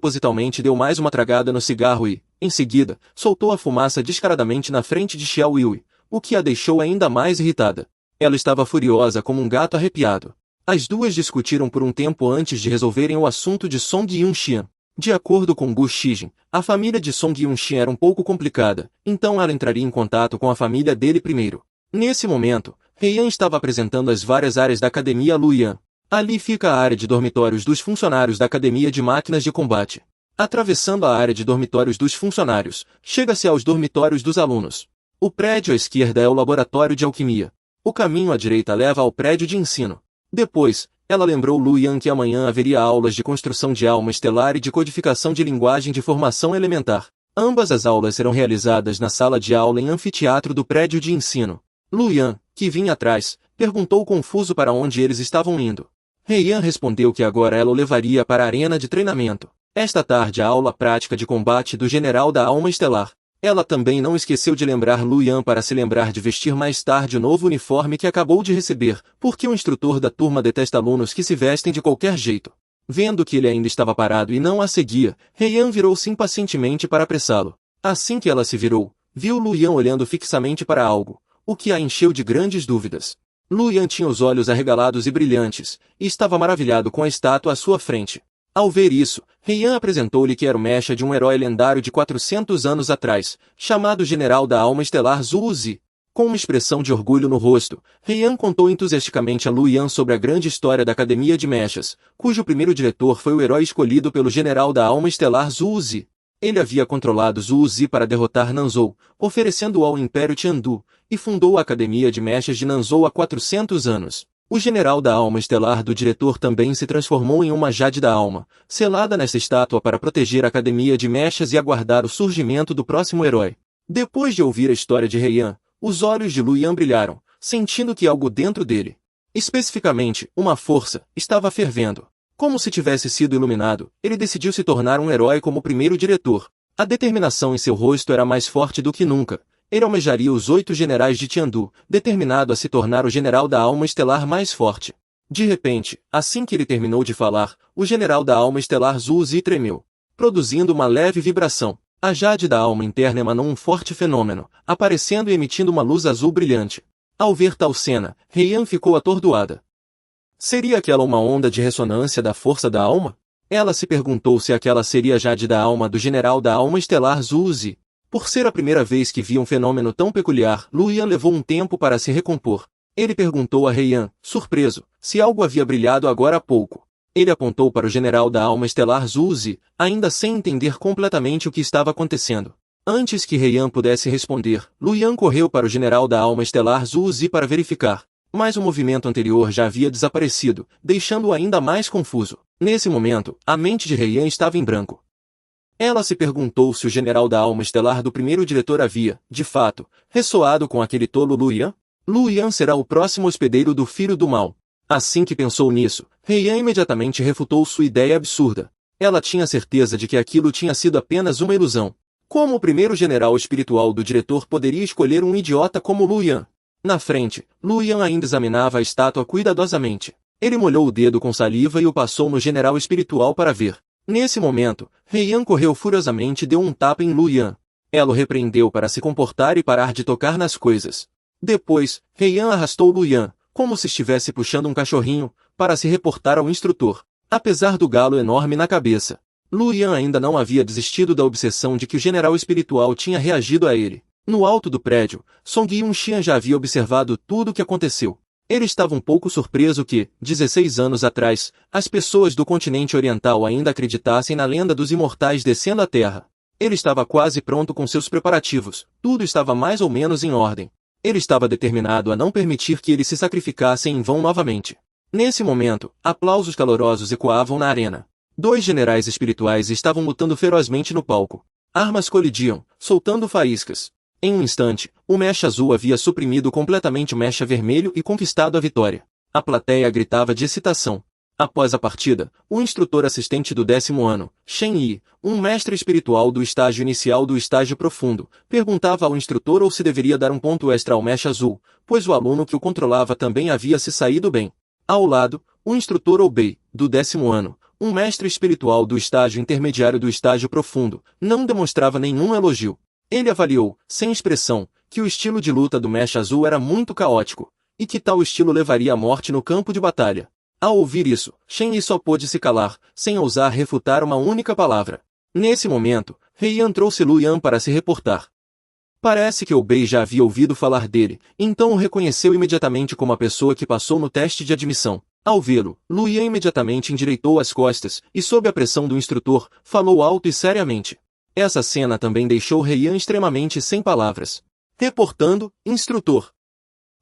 propositalmente deu mais uma tragada no cigarro e, em seguida, soltou a fumaça descaradamente na frente de Xiao Yui, o que a deixou ainda mais irritada. Ela estava furiosa como um gato arrepiado. As duas discutiram por um tempo antes de resolverem o assunto de Song Yunxian. De acordo com Gu Shijin, a família de Song Yunxian era um pouco complicada, então ela entraria em contato com a família dele primeiro. Nesse momento, Heian estava apresentando as várias áreas da Academia Luoyang. Ali fica a área de dormitórios dos funcionários da Academia de Máquinas de Combate. Atravessando a área de dormitórios dos funcionários, chega-se aos dormitórios dos alunos. O prédio à esquerda é o laboratório de alquimia. O caminho à direita leva ao prédio de ensino. Depois, ela lembrou Luoyang que amanhã haveria aulas de construção de alma estelar e de codificação de linguagem de formação elementar. Ambas as aulas serão realizadas na sala de aula em anfiteatro do prédio de ensino. Luoyang, que vinha atrás, perguntou confuso para onde eles estavam indo. Heian respondeu que agora ela o levaria para a arena de treinamento. Esta tarde a aula prática de combate do General da Alma Estelar. Ela também não esqueceu de lembrar Luoyang para se lembrar de vestir mais tarde o novo uniforme que acabou de receber, porque o instrutor da turma detesta alunos que se vestem de qualquer jeito. Vendo que ele ainda estava parado e não a seguia, Heian virou-se impacientemente para apressá-lo. Assim que ela se virou, viu Luoyang olhando fixamente para algo, o que a encheu de grandes dúvidas. Luoyang tinha os olhos arregalados e brilhantes, e estava maravilhado com a estátua à sua frente. Ao ver isso, Heian apresentou-lhe que era o mecha de um herói lendário de 400 anos atrás, chamado General da Alma Estelar Zhu Zi. Com uma expressão de orgulho no rosto, Heian contou entusiasticamente a Luoyang sobre a grande história da Academia de Mechas, cujo primeiro diretor foi o herói escolhido pelo General da Alma Estelar Zhu Zi. Ele havia controlado Zhu Zi para derrotar Nanzhou, oferecendo-o ao Império Tiandu, e fundou a Academia de Mechas de Nanzhou há 400 anos. O General da Alma Estelar do diretor também se transformou em uma Jade da Alma, selada nessa estátua para proteger a Academia de Mechas e aguardar o surgimento do próximo herói. Depois de ouvir a história de Heian, os olhos de Luoyang brilharam, sentindo que algo dentro dele, especificamente, uma força, estava fervendo. Como se tivesse sido iluminado, ele decidiu se tornar um herói como primeiro diretor. A determinação em seu rosto era mais forte do que nunca. Ele almejaria os 8 generais de Tiandu, determinado a se tornar o general da alma estelar mais forte. De repente, assim que ele terminou de falar, o general da alma estelar Zhu Zi tremeu, produzindo uma leve vibração. A jade da alma interna emanou um forte fenômeno, aparecendo e emitindo uma luz azul brilhante. Ao ver tal cena, Heian ficou atordoada. Seria aquela uma onda de ressonância da força da alma? Ela se perguntou se aquela seria a jade da alma do general da alma estelar Zhu Zi. Por ser a primeira vez que via um fenômeno tão peculiar, Luoyang levou um tempo para se recompor. Ele perguntou a Heian, surpreso, se algo havia brilhado agora há pouco. Ele apontou para o general da alma estelar Zhu Zi, ainda sem entender completamente o que estava acontecendo. Antes que Heian pudesse responder, Luoyang correu para o general da alma estelar Zhu Zi para verificar. Mas o movimento anterior já havia desaparecido, deixando-o ainda mais confuso. Nesse momento, a mente de Heian estava em branco. Ela se perguntou se o general da alma estelar do primeiro diretor havia, de fato, ressoado com aquele tolo Luoyang. Luoyang será o próximo hospedeiro do Filho do Mal. Assim que pensou nisso, Heian imediatamente refutou sua ideia absurda. Ela tinha certeza de que aquilo tinha sido apenas uma ilusão. Como o primeiro general espiritual do diretor poderia escolher um idiota como Luoyang? Na frente, Luoyang ainda examinava a estátua cuidadosamente. Ele molhou o dedo com saliva e o passou no general espiritual para ver. Nesse momento, Heian correu furiosamente e deu um tapa em Luoyang. Ela o repreendeu para se comportar e parar de tocar nas coisas. Depois, Heian arrastou Luoyang, como se estivesse puxando um cachorrinho, para se reportar ao instrutor. Apesar do galo enorme na cabeça, Luoyang ainda não havia desistido da obsessão de que o general espiritual tinha reagido a ele. No alto do prédio, Song Yunxian já havia observado tudo o que aconteceu. Ele estava um pouco surpreso que, 16 anos atrás, as pessoas do continente oriental ainda acreditassem na lenda dos imortais descendo à Terra. Ele estava quase pronto com seus preparativos, tudo estava mais ou menos em ordem. Ele estava determinado a não permitir que eles se sacrificassem em vão novamente. Nesse momento, aplausos calorosos ecoavam na arena. 2 generais espirituais estavam lutando ferozmente no palco. Armas colidiam, soltando faíscas. Em um instante, o mecha azul havia suprimido completamente o mecha vermelho e conquistado a vitória. A plateia gritava de excitação. Após a partida, o instrutor assistente do 10º ano, Shen Yi, um mestre espiritual do estágio inicial do estágio profundo, perguntava ao instrutor ou se deveria dar um ponto extra ao mecha azul, pois o aluno que o controlava também havia se saído bem. Ao lado, o instrutor Obei, do 10º ano, Um mestre espiritual do estágio intermediário do estágio profundo, não demonstrava nenhum elogio. Ele avaliou, sem expressão, que o estilo de luta do Mecha Azul era muito caótico, e que tal estilo levaria à morte no campo de batalha. Ao ouvir isso, Shen Yi só pôde se calar, sem ousar refutar uma única palavra. Nesse momento, Heian trouxe Lu Yan para se reportar. Parece que Obei já havia ouvido falar dele, então o reconheceu imediatamente como a pessoa que passou no teste de admissão. Ao vê-lo, Lu Yan imediatamente endireitou as costas e, sob a pressão do instrutor, falou alto e seriamente. Essa cena também deixou Heian extremamente sem palavras. Reportando, instrutor.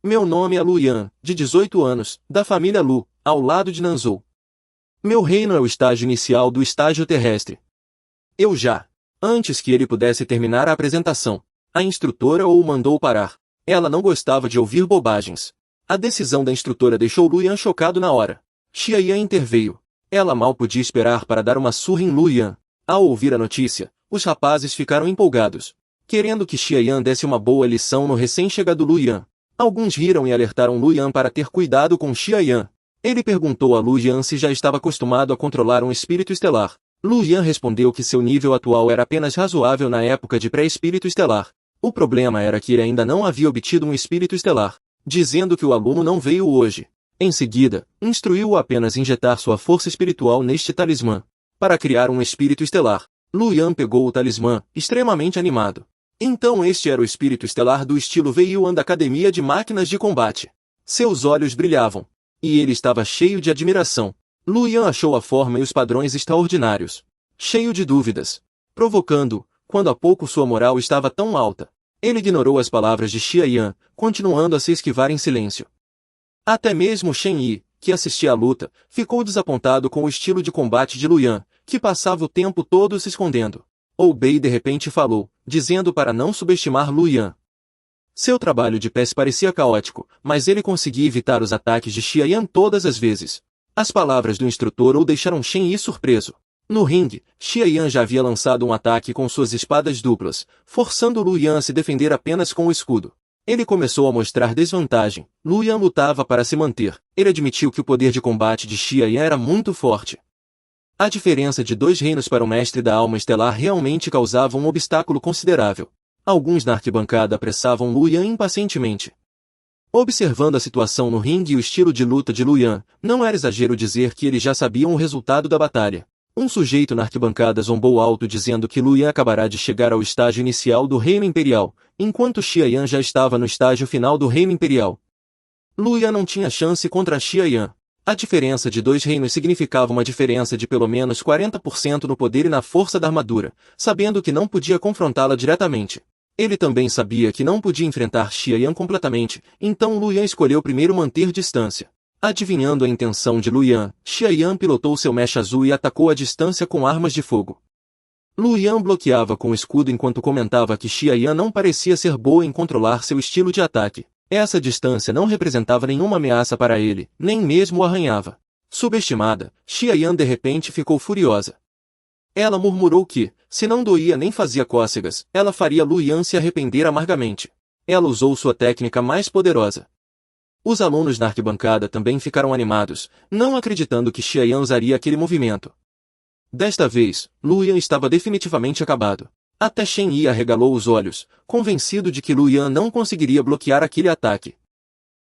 Meu nome é Lu Yan, de 18 anos, da família Lu, ao lado de Nanzhou. Meu reino é o estágio inicial do estágio terrestre. Eu já. Antes que ele pudesse terminar a apresentação, a instrutora o mandou parar. Ela não gostava de ouvir bobagens. A decisão da instrutora deixou Lu Yan chocado na hora. Xia Yan interveio. Ela mal podia esperar para dar uma surra em Lu Yan. Ao ouvir a notícia, os rapazes ficaram empolgados, querendo que Xia Yan desse uma boa lição no recém-chegado Lu Yan. Alguns riram e alertaram Lu Yan para ter cuidado com Xia Yan. Ele perguntou a Lu Yan se já estava acostumado a controlar um espírito estelar. Lu Yan respondeu que seu nível atual era apenas razoável na época de pré-espírito estelar. O problema era que ele ainda não havia obtido um espírito estelar, dizendo que o aluno não veio hoje. Em seguida, instruiu-o apenas injetar sua força espiritual neste talismã, para criar um espírito estelar. Lu Yan pegou o talismã, extremamente animado. Então este era o espírito estelar do estilo V1 da Academia de Máquinas de Combate. Seus olhos brilhavam, e ele estava cheio de admiração. Lu Yan achou a forma e os padrões extraordinários, cheio de dúvidas, provocando, quando há pouco sua moral estava tão alta. Ele ignorou as palavras de Xia Yan, continuando a se esquivar em silêncio. Até mesmo Shen Yi, que assistia à luta, ficou desapontado com o estilo de combate de Lu Yan, que passava o tempo todo se escondendo. Obei de repente falou, dizendo para não subestimar Lu Yan. Seu trabalho de pés parecia caótico, mas ele conseguia evitar os ataques de Xia Yan todas as vezes. As palavras do instrutor o deixaram Shen Yi surpreso. No ringue, Xia Yan já havia lançado um ataque com suas espadas duplas, forçando Lu Yan a se defender apenas com o escudo. Ele começou a mostrar desvantagem. Lu Yan lutava para se manter. Ele admitiu que o poder de combate de Xia Yan era muito forte. A diferença de 2 reinos para o mestre da alma estelar realmente causava um obstáculo considerável. Alguns na arquibancada apressavam Lu Yan impacientemente. Observando a situação no ringue e o estilo de luta de Lu Yan, não era exagero dizer que eles já sabiam o resultado da batalha. Um sujeito na arquibancada zombou alto dizendo que Lu Yan acabará de chegar ao estágio inicial do Reino Imperial, enquanto Xia Yan já estava no estágio final do Reino Imperial. Lu Yan não tinha chance contra Xia Yan. A diferença de 2 reinos significava uma diferença de pelo menos 40% no poder e na força da armadura, sabendo que não podia confrontá-la diretamente. Ele também sabia que não podia enfrentar Xia Yan completamente, então Lu Yan escolheu primeiro manter distância. Adivinhando a intenção de Lu Yan, Xia Yan pilotou seu Mecha Azul e atacou à distância com armas de fogo. Lu Yan bloqueava com o escudo enquanto comentava que Xia Yan não parecia ser boa em controlar seu estilo de ataque. Essa distância não representava nenhuma ameaça para ele, nem mesmo o arranhava. Subestimada, Xia Yan de repente ficou furiosa. Ela murmurou que, se não doía nem fazia cócegas, ela faria Lu Yan se arrepender amargamente. Ela usou sua técnica mais poderosa. Os alunos na arquibancada também ficaram animados, não acreditando que Xia Yan usaria aquele movimento. Desta vez, Lu Yan estava definitivamente acabado. Até Shen Yi arregalou os olhos, convencido de que Lu Yan não conseguiria bloquear aquele ataque.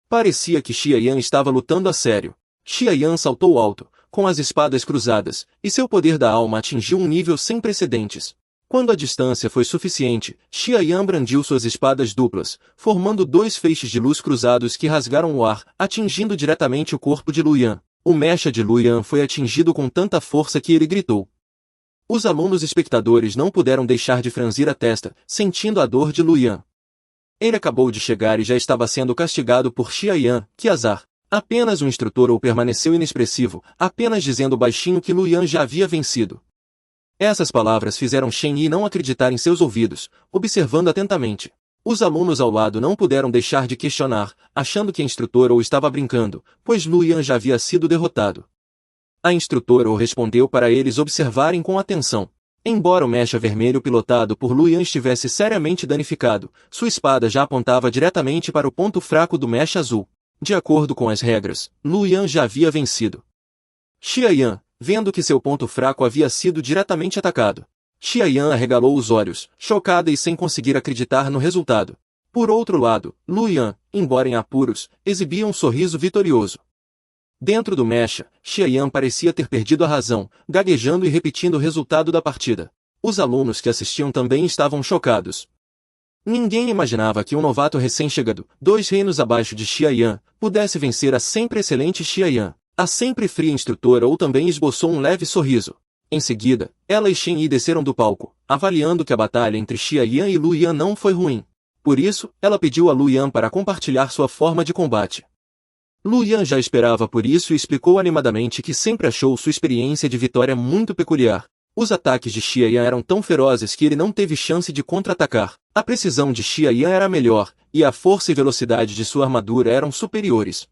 Parecia que Xia Yan estava lutando a sério. Xia Yan saltou alto, com as espadas cruzadas, e seu poder da alma atingiu um nível sem precedentes. Quando a distância foi suficiente, Xia Yan brandiu suas espadas duplas, formando 2 feixes de luz cruzados que rasgaram o ar, atingindo diretamente o corpo de Lu Yan. O mecha de Lu Yan foi atingido com tanta força que ele gritou. Os alunos espectadores não puderam deixar de franzir a testa, sentindo a dor de Lu Yan. Ele acabou de chegar e já estava sendo castigado por Xia Yan, que azar. Apenas o instrutor ou permaneceu inexpressivo, apenas dizendo baixinho que Lu Yan já havia vencido. Essas palavras fizeram Shen Yi não acreditar em seus ouvidos, observando atentamente. Os alunos ao lado não puderam deixar de questionar, achando que a instrutora ou estava brincando, pois Lu Yan já havia sido derrotado. A instrutora o respondeu para eles observarem com atenção. Embora o mecha vermelho pilotado por Lu Yan estivesse seriamente danificado, sua espada já apontava diretamente para o ponto fraco do mecha azul. De acordo com as regras, Lu Yan já havia vencido. Xia Yan, vendo que seu ponto fraco havia sido diretamente atacado. Xia Yan arregalou os olhos, chocada e sem conseguir acreditar no resultado. Por outro lado, Lu Yan, embora em apuros, exibia um sorriso vitorioso. Dentro do mecha, Xia Yan parecia ter perdido a razão, gaguejando e repetindo o resultado da partida. Os alunos que assistiam também estavam chocados. Ninguém imaginava que um novato recém-chegado, 2 reinos abaixo de Xia Yan, pudesse vencer a sempre excelente Xia Yan. A sempre fria instrutora ou também esboçou um leve sorriso. Em seguida, ela e Shen Yi desceram do palco, avaliando que a batalha entre Xia Yan e Lu Yan não foi ruim. Por isso, ela pediu a Lu Yan para compartilhar sua forma de combate. Lu Yan já esperava por isso e explicou animadamente que sempre achou sua experiência de vitória muito peculiar. Os ataques de Xia Yan eram tão ferozes que ele não teve chance de contra-atacar. A precisão de Xia Yan era melhor, e a força e velocidade de sua armadura eram superiores.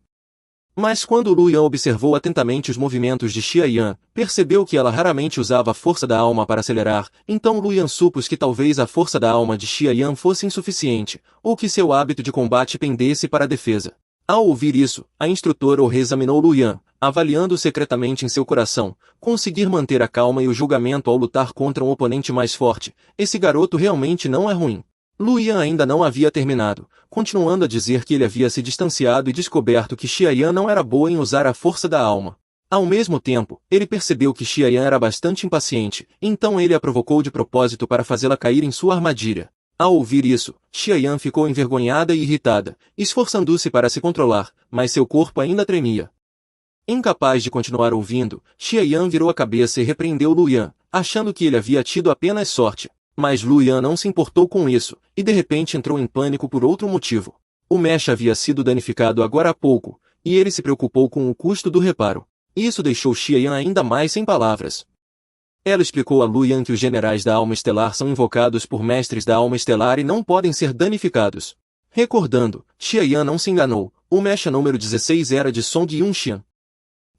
Mas quando Lu Yan observou atentamente os movimentos de Xia Yan, percebeu que ela raramente usava a força da alma para acelerar, então Lu Yan supôs que talvez a força da alma de Xia Yan fosse insuficiente, ou que seu hábito de combate pendesse para a defesa. Ao ouvir isso, a instrutora o reexaminou Lu Yan, avaliando secretamente em seu coração, conseguir manter a calma e o julgamento ao lutar contra um oponente mais forte. Esse garoto realmente não é ruim. Lu Yan ainda não havia terminado, continuando a dizer que ele havia se distanciado e descoberto que Xia Yan não era boa em usar a força da alma. Ao mesmo tempo, ele percebeu que Xia Yan era bastante impaciente, então ele a provocou de propósito para fazê-la cair em sua armadilha. Ao ouvir isso, Xia Yan ficou envergonhada e irritada, esforçando-se para se controlar, mas seu corpo ainda tremia. Incapaz de continuar ouvindo, Xia Yan virou a cabeça e repreendeu Lu Yan, achando que ele havia tido apenas sorte. Mas Lu Yan não se importou com isso, e de repente entrou em pânico por outro motivo. O mecha havia sido danificado agora há pouco, e ele se preocupou com o custo do reparo. Isso deixou Xia Yan ainda mais sem palavras. Ela explicou a Lu Yan que os generais da alma estelar são invocados por mestres da alma estelar e não podem ser danificados. Recordando, Xia Yan não se enganou, o mecha número 16 era de Song Yunxian.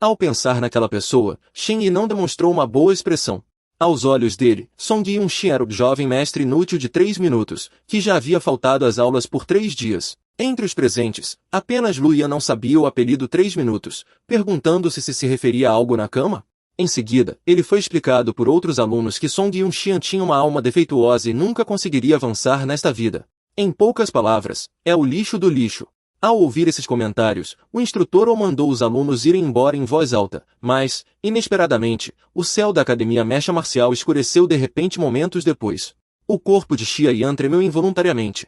Ao pensar naquela pessoa, Shen Yi não demonstrou uma boa expressão. Aos olhos dele, Song Yunxian era o jovem mestre inútil de 3 minutos, que já havia faltado às aulas por 3 dias. Entre os presentes, apenas Lu Yan não sabia o apelido 3 minutos, perguntando-se se referia a algo na cama. Em seguida, ele foi explicado por outros alunos que Song Yunxian tinha uma alma defeituosa e nunca conseguiria avançar nesta vida. Em poucas palavras, é o lixo do lixo. Ao ouvir esses comentários, o instrutor o mandou os alunos irem embora em voz alta, mas, inesperadamente, o céu da academia mecha marcial escureceu de repente momentos depois. O corpo de Xia Yan tremeu involuntariamente.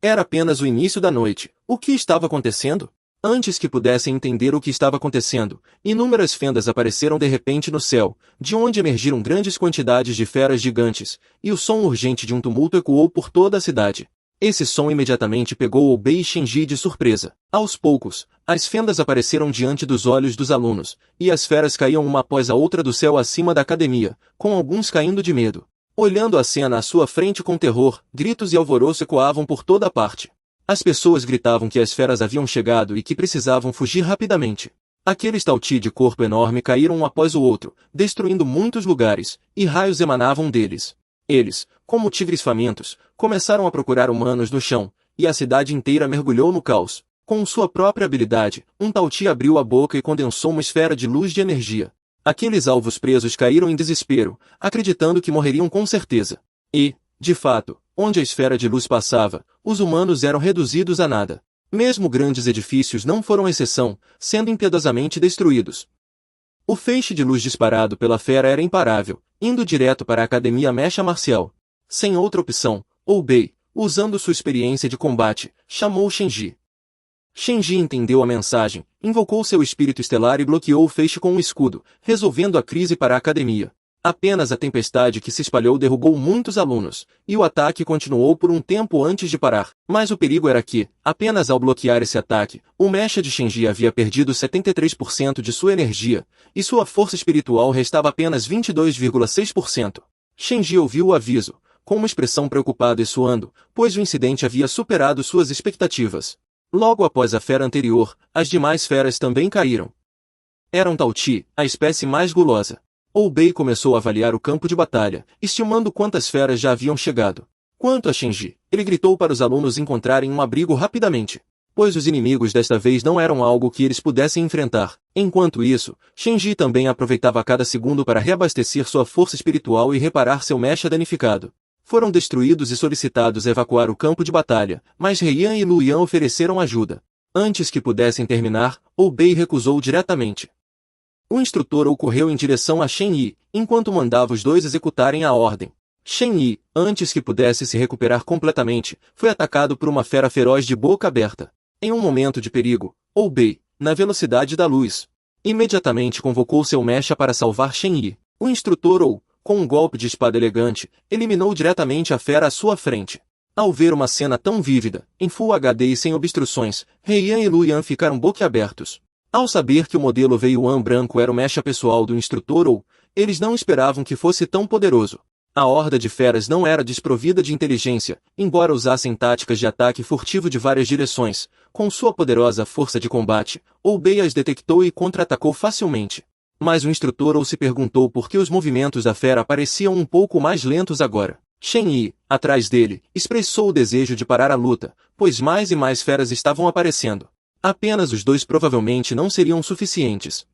Era apenas o início da noite. O que estava acontecendo? Antes que pudessem entender o que estava acontecendo, inúmeras fendas apareceram de repente no céu, de onde emergiram grandes quantidades de feras gigantes, e o som urgente de um tumulto ecoou por toda a cidade. Esse som imediatamente pegou Oubei e Shenji de surpresa. Aos poucos, as fendas apareceram diante dos olhos dos alunos, e as feras caíam uma após a outra do céu acima da academia, com alguns caindo de medo. Olhando a cena à sua frente com terror, gritos e alvoroço ecoavam por toda a parte. As pessoas gritavam que as feras haviam chegado e que precisavam fugir rapidamente. Aqueles tauti de corpo enorme caíram um após o outro, destruindo muitos lugares, e raios emanavam deles. Eles, como tigres famintos, começaram a procurar humanos no chão, e a cidade inteira mergulhou no caos. Com sua própria habilidade, um tauti abriu a boca e condensou uma esfera de luz de energia. Aqueles alvos presos caíram em desespero, acreditando que morreriam com certeza. E, de fato, onde a esfera de luz passava, os humanos eram reduzidos a nada. Mesmo grandes edifícios não foram exceção, sendo impiedosamente destruídos. O feixe de luz disparado pela fera era imparável, indo direto para a academia mecha marcial. Sem outra opção, Oubei, usando sua experiência de combate, chamou Shenji. Shenji entendeu a mensagem, invocou seu espírito estelar e bloqueou o feixe com um escudo, resolvendo a crise para a academia. Apenas a tempestade que se espalhou derrubou muitos alunos, e o ataque continuou por um tempo antes de parar. Mas o perigo era que, apenas ao bloquear esse ataque, o mecha de Shenji havia perdido 73% de sua energia, e sua força espiritual restava apenas 22,6%. Shenji ouviu o aviso, com uma expressão preocupada e suando, pois o incidente havia superado suas expectativas. Logo após a fera anterior, as demais feras também caíram. Eram tauti, a espécie mais gulosa. Oubei começou a avaliar o campo de batalha, estimando quantas feras já haviam chegado. Quanto a Shenji, ele gritou para os alunos encontrarem um abrigo rapidamente. pois os inimigos desta vez não eram algo que eles pudessem enfrentar. Enquanto isso, Shenji também aproveitava cada segundo para reabastecer sua força espiritual e reparar seu mecha danificado. Foram destruídos e solicitados evacuar o campo de batalha, mas Heian e Luyan ofereceram ajuda. Antes que pudessem terminar, Obei recusou diretamente. O instrutor correu em direção a Shen Yi, enquanto mandava os dois executarem a ordem. Shen Yi, antes que pudesse se recuperar completamente, foi atacado por uma fera feroz de boca aberta. Em um momento de perigo, Obei, na velocidade da luz, imediatamente convocou seu mecha para salvar Shen Yi. O instrutor com um golpe de espada elegante, eliminou diretamente a fera à sua frente. Ao ver uma cena tão vívida, em Full HD e sem obstruções, Heian e Luyan ficaram boquiabertos. Ao saber que o modelo Veiuan branco era o mecha pessoal do instrutor eles não esperavam que fosse tão poderoso. A horda de feras não era desprovida de inteligência, embora usassem táticas de ataque furtivo de várias direções. Com sua poderosa força de combate, Obei as detectou e contra-atacou facilmente. Mas o instrutor se perguntou por que os movimentos da fera pareciam um pouco mais lentos agora. Shen Yi, atrás dele, expressou o desejo de parar a luta, pois mais e mais feras estavam aparecendo. Apenas os dois provavelmente não seriam suficientes.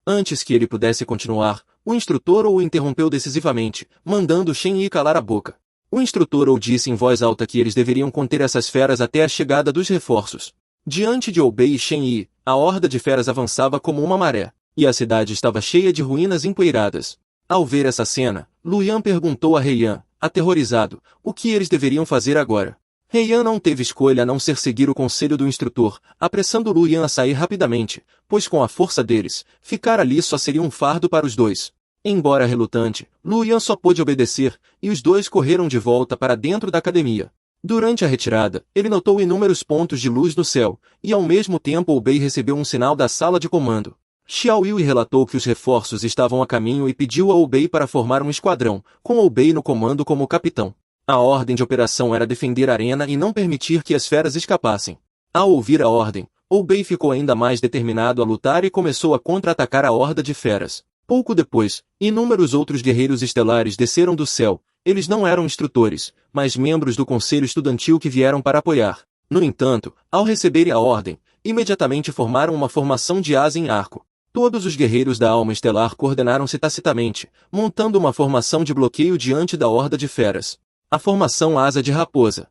Antes que ele pudesse continuar, o instrutor o interrompeu decisivamente, mandando Shen Yi calar a boca. O instrutor disse em voz alta que eles deveriam conter essas feras até a chegada dos reforços. Diante de Obei e Shen Yi, a horda de feras avançava como uma maré, e a cidade estava cheia de ruínas empoeiradas. Ao ver essa cena, Luyan perguntou a Heian, aterrorizado, o que eles deveriam fazer agora. Heian não teve escolha a não ser seguir o conselho do instrutor, apressando Luyan a sair rapidamente, pois com a força deles, ficar ali só seria um fardo para os dois. Embora relutante, Luyan só pôde obedecer, e os dois correram de volta para dentro da academia. Durante a retirada, ele notou inúmeros pontos de luz no céu, e ao mesmo tempo Obei recebeu um sinal da sala de comando. Xiao Yui relatou que os reforços estavam a caminho e pediu a Obei para formar um esquadrão, com Obei no comando como capitão. A ordem de operação era defender a arena e não permitir que as feras escapassem. Ao ouvir a ordem, Obei ficou ainda mais determinado a lutar e começou a contra-atacar a horda de feras. Pouco depois, inúmeros outros guerreiros estelares desceram do céu. Eles não eram instrutores, mas membros do conselho estudantil que vieram para apoiar. No entanto, ao receberem a ordem, imediatamente formaram uma formação de asa em arco. Todos os guerreiros da alma estelar coordenaram-se tacitamente, montando uma formação de bloqueio diante da horda de feras. A formação asa de raposa.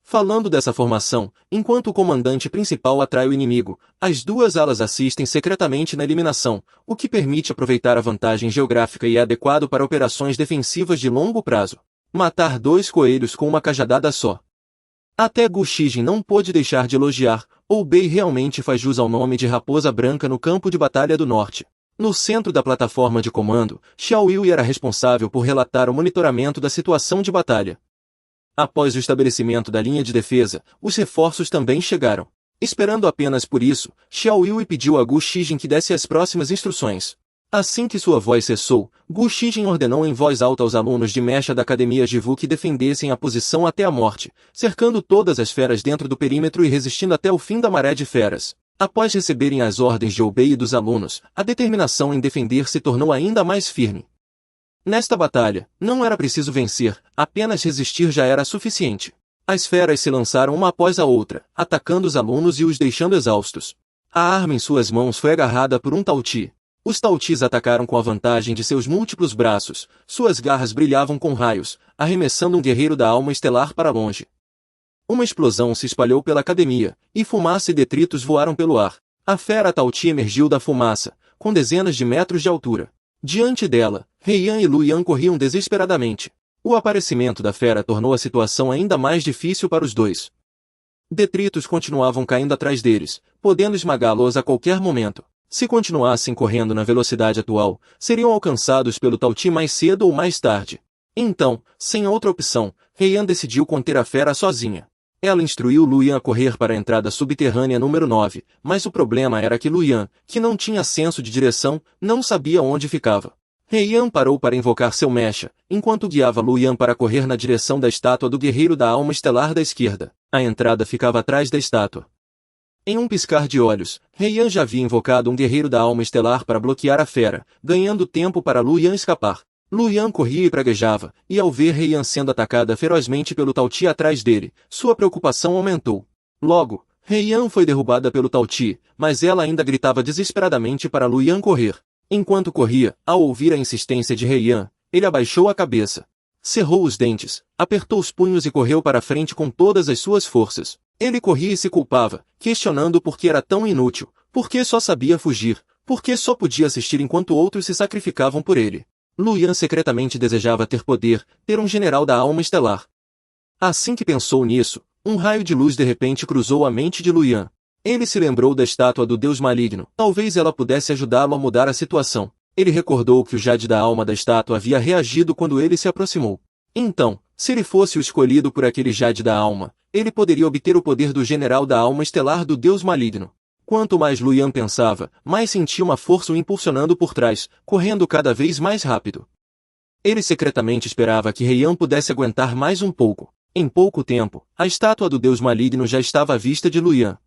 Falando dessa formação, enquanto o comandante principal atrai o inimigo, as duas alas assistem secretamente na eliminação, o que permite aproveitar a vantagem geográfica e é adequado para operações defensivas de longo prazo. Matar dois coelhos com uma cajadada só. Até Gu Shijin não pôde deixar de elogiar, Obei realmente faz jus ao nome de Raposa Branca no campo de batalha do norte. No centro da plataforma de comando, Xiao Yui era responsável por relatar o monitoramento da situação de batalha. Após o estabelecimento da linha de defesa, os reforços também chegaram. Esperando apenas por isso, Xiao Yui pediu a Gu Shijin que desse as próximas instruções. Assim que sua voz cessou, Gu Shijin ordenou em voz alta aos alunos de mecha da Academia Jivu que defendessem a posição até a morte, cercando todas as feras dentro do perímetro e resistindo até o fim da maré de feras. Após receberem as ordens de Obei e dos alunos, a determinação em defender se tornou ainda mais firme. Nesta batalha, não era preciso vencer, apenas resistir já era suficiente. As feras se lançaram uma após a outra, atacando os alunos e os deixando exaustos. A arma em suas mãos foi agarrada por um Tauti. Os Tautis atacaram com a vantagem de seus múltiplos braços, suas garras brilhavam com raios, arremessando um guerreiro da alma estelar para longe. Uma explosão se espalhou pela academia, e fumaça e detritos voaram pelo ar. A fera Tauti emergiu da fumaça, com dezenas de metros de altura. Diante dela, Heian e Luyan corriam desesperadamente. O aparecimento da fera tornou a situação ainda mais difícil para os dois. Detritos continuavam caindo atrás deles, podendo esmagá-los a qualquer momento. Se continuassem correndo na velocidade atual, seriam alcançados pelo Tauti mais cedo ou mais tarde. Então, sem outra opção, Heian decidiu conter a fera sozinha. Ela instruiu Luyan a correr para a entrada subterrânea número 9, mas o problema era que Luyan, que não tinha senso de direção, não sabia onde ficava. Heian parou para invocar seu mecha, enquanto guiava Luyan para correr na direção da estátua do guerreiro da alma estelar da esquerda. A entrada ficava atrás da estátua. Em um piscar de olhos, Heian já havia invocado um guerreiro da alma estelar para bloquear a fera, ganhando tempo para Luyan escapar. Luyan corria e praguejava, e ao ver Heian sendo atacada ferozmente pelo Tauti atrás dele, sua preocupação aumentou. Logo, Heian foi derrubada pelo Tao Ti, mas ela ainda gritava desesperadamente para Luyan correr. Enquanto corria, ao ouvir a insistência de Heian, ele abaixou a cabeça. Cerrou os dentes, apertou os punhos e correu para a frente com todas as suas forças. Ele corria e se culpava, questionando por que era tão inútil, por que só sabia fugir, por que só podia assistir enquanto outros se sacrificavam por ele. Luyan secretamente desejava ter poder, ter um general da alma estelar. Assim que pensou nisso, um raio de luz de repente cruzou a mente de Luyan. Ele se lembrou da estátua do deus maligno. Talvez ela pudesse ajudá-lo a mudar a situação. Ele recordou que o jade da alma da estátua havia reagido quando ele se aproximou. Então, se ele fosse o escolhido por aquele jade da alma, ele poderia obter o poder do general da alma estelar do deus maligno. Quanto mais Luyan pensava, mais sentia uma força o impulsionando por trás, correndo cada vez mais rápido. Ele secretamente esperava que Heian pudesse aguentar mais um pouco. Em pouco tempo, a estátua do deus maligno já estava à vista de Luyan.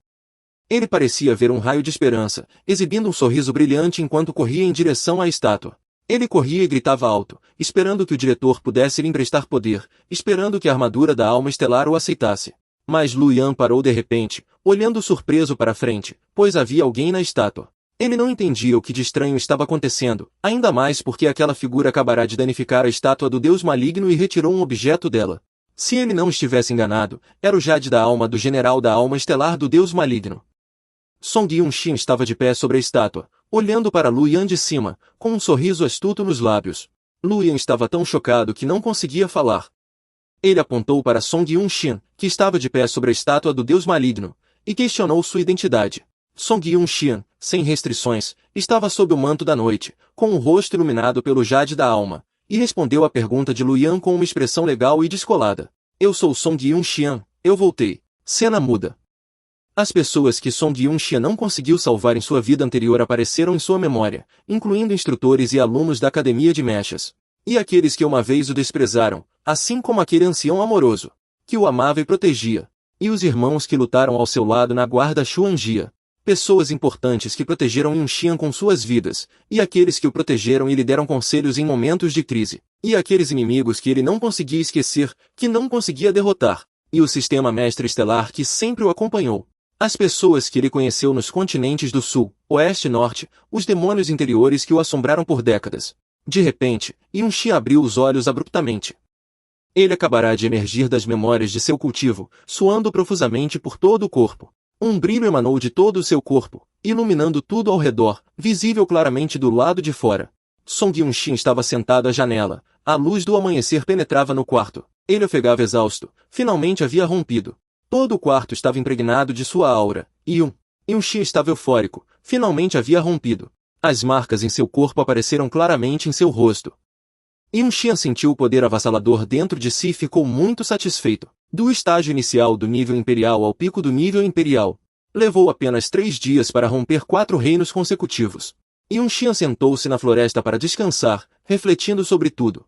Ele parecia ver um raio de esperança, exibindo um sorriso brilhante enquanto corria em direção à estátua. Ele corria e gritava alto, esperando que o diretor pudesse lhe emprestar poder, esperando que a armadura da alma estelar o aceitasse. Mas Luyan parou de repente, olhando surpreso para frente, pois havia alguém na estátua. Ele não entendia o que de estranho estava acontecendo, ainda mais porque aquela figura acabara de danificar a estátua do deus maligno e retirou um objeto dela. Se ele não estivesse enganado, era o jade da alma do general da alma estelar do deus maligno. Song Yunshin estava de pé sobre a estátua, olhando para Luyan de cima, com um sorriso astuto nos lábios. Luyan estava tão chocado que não conseguia falar. Ele apontou para Song Yunshin, que estava de pé sobre a estátua do deus maligno, e questionou sua identidade. Song Yunshin, sem restrições, estava sob o manto da noite, com o rosto iluminado pelo jade da alma, e respondeu à pergunta de Luyan com uma expressão legal e descolada. Eu sou Song Yunshin, eu voltei. Cena muda. As pessoas que Song Yunshin não conseguiu salvar em sua vida anterior apareceram em sua memória, incluindo instrutores e alunos da academia de mechas. E aqueles que uma vez o desprezaram, assim como aquele ancião amoroso, que o amava e protegia. E os irmãos que lutaram ao seu lado na guarda Xuanjia. Pessoas importantes que protegeram Yunshin com suas vidas, e aqueles que o protegeram e lhe deram conselhos em momentos de crise. E aqueles inimigos que ele não conseguia esquecer, que não conseguia derrotar. E o sistema mestre estelar que sempre o acompanhou. As pessoas que ele conheceu nos continentes do Sul, Oeste e Norte, os demônios interiores que o assombraram por décadas. De repente, Yunshin abriu os olhos abruptamente. Ele acabará de emergir das memórias de seu cultivo, suando profusamente por todo o corpo. Um brilho emanou de todo o seu corpo, iluminando tudo ao redor, visível claramente do lado de fora. Song Yunshin estava sentado à janela. A luz do amanhecer penetrava no quarto. Ele ofegava exausto. Finalmente havia rompido. Todo o quarto estava impregnado de sua aura, e Yunshin estava eufórico, finalmente havia rompido. As marcas em seu corpo apareceram claramente em seu rosto. Yunshin sentiu o poder avassalador dentro de si e ficou muito satisfeito. Do estágio inicial do nível imperial ao pico do nível imperial. Levou apenas 3 dias para romper 4 reinos consecutivos. Yunshin sentou-se na floresta para descansar, refletindo sobre tudo.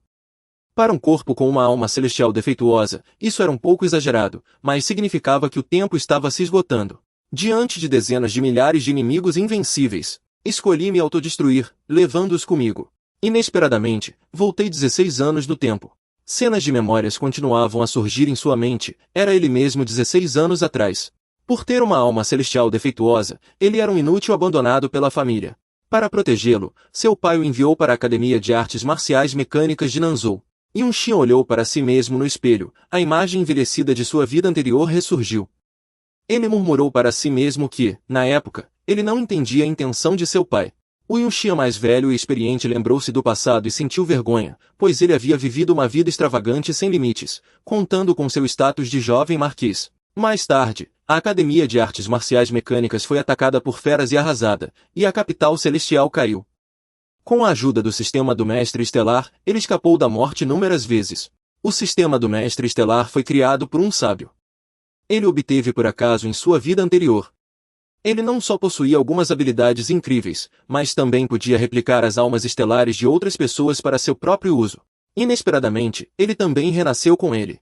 Para um corpo com uma alma celestial defeituosa, isso era um pouco exagerado, mas significava que o tempo estava se esgotando. Diante de dezenas de milhares de inimigos invencíveis, escolhi me autodestruir, levando-os comigo. Inesperadamente, voltei 16 anos no tempo. Cenas de memórias continuavam a surgir em sua mente, era ele mesmo 16 anos atrás. Por ter uma alma celestial defeituosa, ele era um inútil abandonado pela família. Para protegê-lo, seu pai o enviou para a Academia de Artes Marciais Mecânicas de Nanzhou. Yunshin olhou para si mesmo no espelho, a imagem envelhecida de sua vida anterior ressurgiu. Ele murmurou para si mesmo que, na época, ele não entendia a intenção de seu pai. O Yunshin mais velho e experiente lembrou-se do passado e sentiu vergonha, pois ele havia vivido uma vida extravagante sem limites, contando com seu status de jovem marquês. Mais tarde, a Academia de Artes Marciais Mecânicas foi atacada por feras e arrasada, e a capital celestial caiu. Com a ajuda do sistema do Mestre Estelar, ele escapou da morte inúmeras vezes. O sistema do Mestre Estelar foi criado por um sábio. Ele o obteve por acaso em sua vida anterior. Ele não só possuía algumas habilidades incríveis, mas também podia replicar as almas estelares de outras pessoas para seu próprio uso. Inesperadamente, ele também renasceu com ele.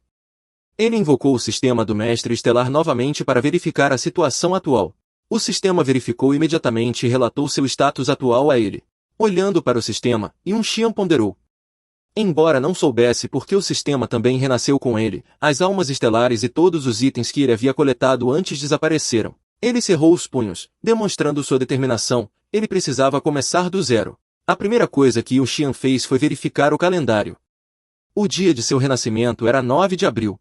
Ele invocou o sistema do Mestre Estelar novamente para verificar a situação atual. O sistema verificou imediatamente e relatou seu status atual a ele. Olhando para o sistema, Yunshin ponderou. Embora não soubesse por que o sistema também renasceu com ele, as almas estelares e todos os itens que ele havia coletado antes desapareceram. Ele cerrou os punhos, demonstrando sua determinação. Ele precisava começar do zero. A primeira coisa que Yu Xian fez foi verificar o calendário. O dia de seu renascimento era 9 de abril.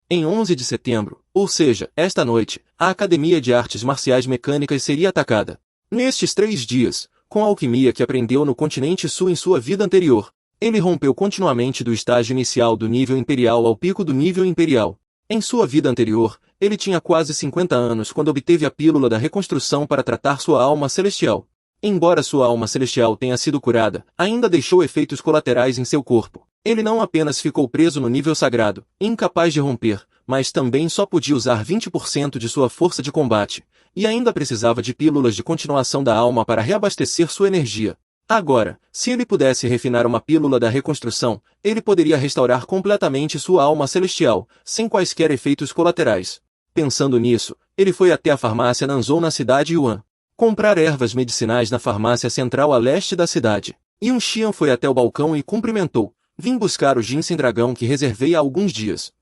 Em 11 de setembro, ou seja, esta noite, a Academia de Artes Marciais Mecânicas seria atacada. Nestes 3 dias, com a alquimia que aprendeu no continente sul em sua vida anterior, ele rompeu continuamente do estágio inicial do nível imperial ao pico do nível imperial. Em sua vida anterior, ele tinha quase 50 anos quando obteve a pílula da reconstrução para tratar sua alma celestial. Embora sua alma celestial tenha sido curada, ainda deixou efeitos colaterais em seu corpo. Ele não apenas ficou preso no nível sagrado, incapaz de romper, mas também só podia usar 20% de sua força de combate, e ainda precisava de pílulas de continuação da alma para reabastecer sua energia. Agora, se ele pudesse refinar uma pílula da reconstrução, ele poderia restaurar completamente sua alma celestial, sem quaisquer efeitos colaterais. Pensando nisso, ele foi até a farmácia Nanzhou na cidade Yuan. Comprar ervas medicinais na farmácia central a leste da cidade. Yu Xian foi até o balcão e cumprimentou. Vim buscar o ginseng dragão que reservei há alguns dias.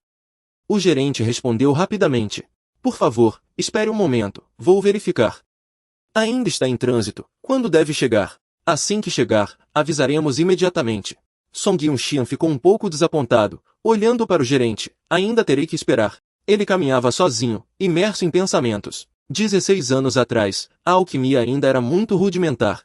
O gerente respondeu rapidamente. Por favor, espere um momento, vou verificar. Ainda está em trânsito, quando deve chegar? Assim que chegar, avisaremos imediatamente. Song Yun-xian ficou um pouco desapontado, olhando para o gerente. Ainda terei que esperar. Ele caminhava sozinho, imerso em pensamentos. 16 anos atrás, a alquimia ainda era muito rudimentar.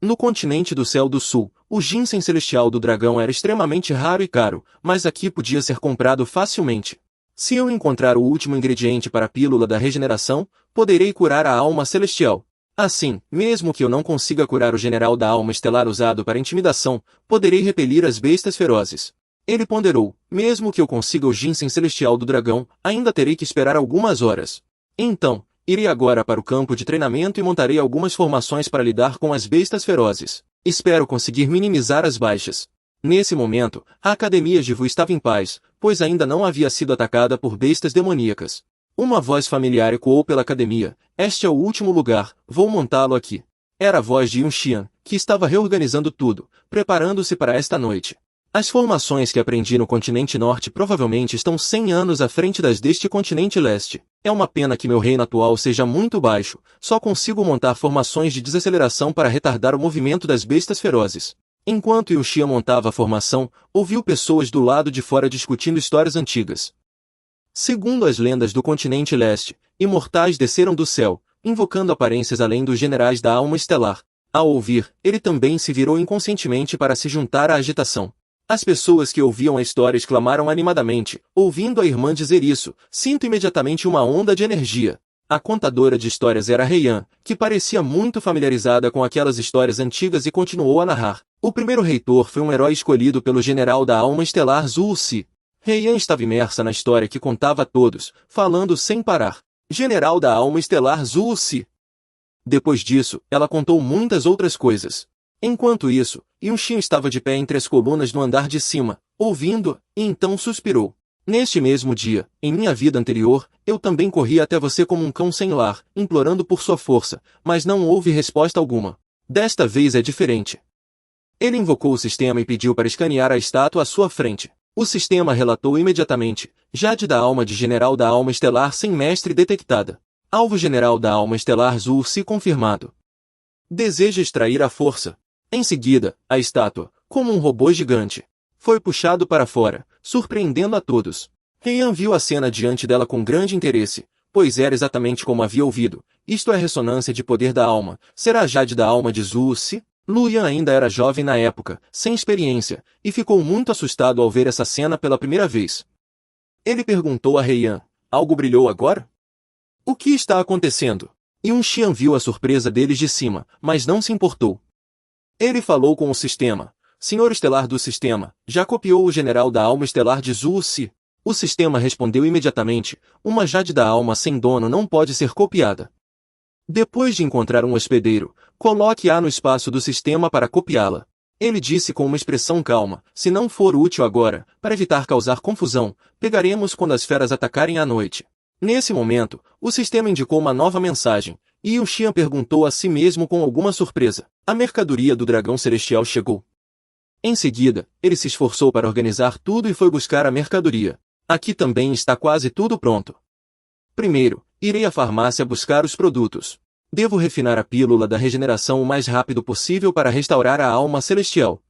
No continente do Céu do Sul, o ginseng celestial do dragão era extremamente raro e caro, mas aqui podia ser comprado facilmente. Se eu encontrar o último ingrediente para a pílula da regeneração, poderei curar a alma celestial. Assim, mesmo que eu não consiga curar o general da alma estelar usado para intimidação, poderei repelir as bestas ferozes. Ele ponderou, mesmo que eu consiga o ginseng celestial do dragão, ainda terei que esperar algumas horas. Então, irei agora para o campo de treinamento e montarei algumas formações para lidar com as bestas ferozes. Espero conseguir minimizar as baixas. Nesse momento, a Academia Jivu estava em paz, pois ainda não havia sido atacada por bestas demoníacas. Uma voz familiar ecoou pela academia. Este é o último lugar, vou montá-lo aqui. Era a voz de Yun Xian, que estava reorganizando tudo, preparando-se para esta noite. As formações que aprendi no continente norte provavelmente estão 100 anos à frente das deste continente leste. É uma pena que meu reino atual seja muito baixo, só consigo montar formações de desaceleração para retardar o movimento das bestas ferozes. Enquanto Yun Xian montava a formação, ouviu pessoas do lado de fora discutindo histórias antigas. Segundo as lendas do continente leste, imortais desceram do céu, invocando aparências além dos generais da alma estelar. Ao ouvir, ele também se virou inconscientemente para se juntar à agitação. As pessoas que ouviam a história exclamaram animadamente, ouvindo a irmã dizer isso, sinto imediatamente uma onda de energia. A contadora de histórias era Heian, que parecia muito familiarizada com aquelas histórias antigas e continuou a narrar. O primeiro reitor foi um herói escolhido pelo general da alma estelar Zhu Si. Heian estava imersa na história que contava a todos, falando sem parar. General da alma estelar Zhu Si. Depois disso, ela contou muitas outras coisas. Enquanto isso, Yun Xian estava de pé entre as colunas no andar de cima, ouvindo, e então suspirou. Neste mesmo dia, em minha vida anterior, eu também corri até você como um cão sem lar, implorando por sua força, mas não houve resposta alguma. Desta vez é diferente. Ele invocou o sistema e pediu para escanear a estátua à sua frente. O sistema relatou imediatamente, Jade da alma de general da alma estelar sem mestre detectada. Alvo general da alma estelar Zhu Si confirmado. Deseja extrair a força. Em seguida, a estátua, como um robô gigante, foi puxado para fora, surpreendendo a todos. Heian viu a cena diante dela com grande interesse, pois era exatamente como havia ouvido. Isto é ressonância de poder da alma. Será a Jade da alma de Zhu Si? Luyan ainda era jovem na época, sem experiência, e ficou muito assustado ao ver essa cena pela primeira vez. Ele perguntou a Heian, algo brilhou agora? O que está acontecendo? Yun Xian viu a surpresa deles de cima, mas não se importou. Ele falou com o sistema. Senhor estelar do sistema, já copiou o general da alma estelar de Zhu Si? O sistema respondeu imediatamente, uma Jade da alma sem dono não pode ser copiada. Depois de encontrar um hospedeiro, coloque-a no espaço do sistema para copiá-la. Ele disse com uma expressão calma, se não for útil agora, para evitar causar confusão, pegaremos quando as feras atacarem à noite. Nesse momento, o sistema indicou uma nova mensagem, e Yun Xian perguntou a si mesmo com alguma surpresa. A mercadoria do dragão celestial chegou. Em seguida, ele se esforçou para organizar tudo e foi buscar a mercadoria. Aqui também está quase tudo pronto. Primeiro, irei à farmácia buscar os produtos. Devo refinar a pílula da regeneração o mais rápido possível para restaurar a alma celestial.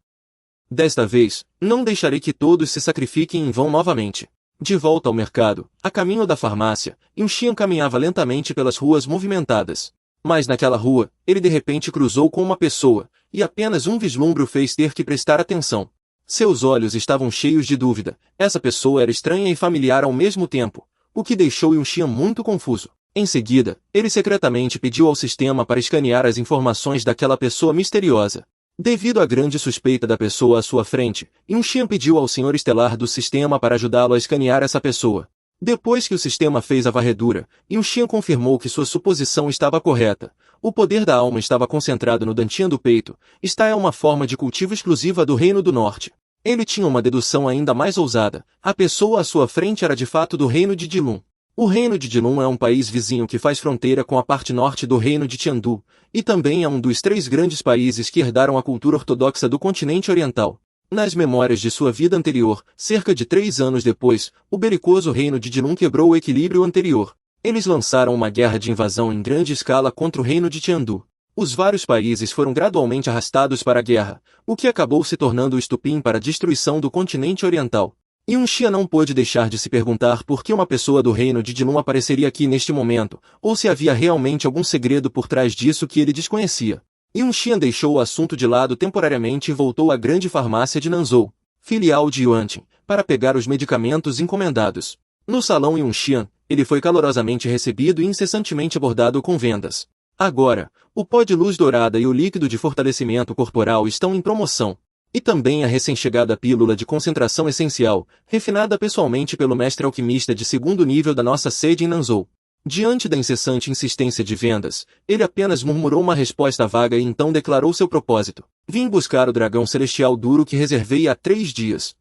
Desta vez, não deixarei que todos se sacrifiquem em vão novamente. De volta ao mercado, a caminho da farmácia, Yunshian caminhava lentamente pelas ruas movimentadas. Mas naquela rua, ele de repente cruzou com uma pessoa, e apenas um vislumbre o fez ter que prestar atenção. Seus olhos estavam cheios de dúvida. Essa pessoa era estranha e familiar ao mesmo tempo, o que deixou Yunshian muito confuso. Em seguida, ele secretamente pediu ao sistema para escanear as informações daquela pessoa misteriosa. Devido à grande suspeita da pessoa à sua frente, Yunshian pediu ao senhor estelar do sistema para ajudá-lo a escanear essa pessoa. Depois que o sistema fez a varredura, Yunshian confirmou que sua suposição estava correta. O poder da alma estava concentrado no Dantian do peito. Esta é uma forma de cultivo exclusiva do Reino do Norte. Ele tinha uma dedução ainda mais ousada. A pessoa à sua frente era de fato do Reino de Dilun. O Reino de Dilun é um país vizinho que faz fronteira com a parte norte do Reino de Tiandu, e também é um dos 3 grandes países que herdaram a cultura ortodoxa do continente oriental. Nas memórias de sua vida anterior, cerca de 3 anos depois, o belicoso Reino de Dilun quebrou o equilíbrio anterior. Eles lançaram uma guerra de invasão em grande escala contra o Reino de Tiandu. Os vários países foram gradualmente arrastados para a guerra, o que acabou se tornando o estupim para a destruição do continente oriental. Yunshian não pôde deixar de se perguntar por que uma pessoa do Reino de Dilun apareceria aqui neste momento, ou se havia realmente algum segredo por trás disso que ele desconhecia. Yunshian deixou o assunto de lado temporariamente e voltou à grande farmácia de Nanzhou, filial de Yuanqing, para pegar os medicamentos encomendados. No salão Yunshian, ele foi calorosamente recebido e incessantemente abordado com vendas. Agora, o pó de luz dourada e o líquido de fortalecimento corporal estão em promoção. E também a recém-chegada pílula de concentração essencial, refinada pessoalmente pelo mestre alquimista de 2º nível da nossa sede em Nanzhou. Diante da incessante insistência de vendas, ele apenas murmurou uma resposta vaga e então declarou seu propósito. Vim buscar o dragão celestial duro que reservei há 3 dias.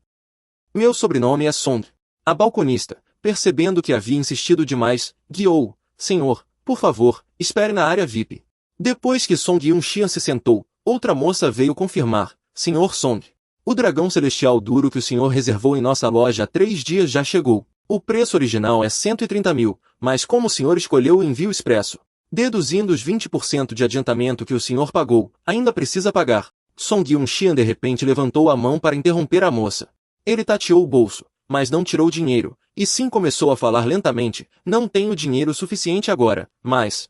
Meu sobrenome é Song. A balconista, percebendo que havia insistido demais, guiou. Senhor, por favor, espere na área VIP. Depois que Song Yunshian se sentou, outra moça veio confirmar. Senhor Song, o dragão celestial duro que o senhor reservou em nossa loja há 3 dias já chegou. O preço original é 130 mil, mas como o senhor escolheu o envio expresso, deduzindo os 20% de adiantamento que o senhor pagou, ainda precisa pagar. Song Yunshian de repente levantou a mão para interromper a moça. Ele tateou o bolso, mas não tirou dinheiro, e sim começou a falar lentamente. Não tenho dinheiro suficiente agora, mas...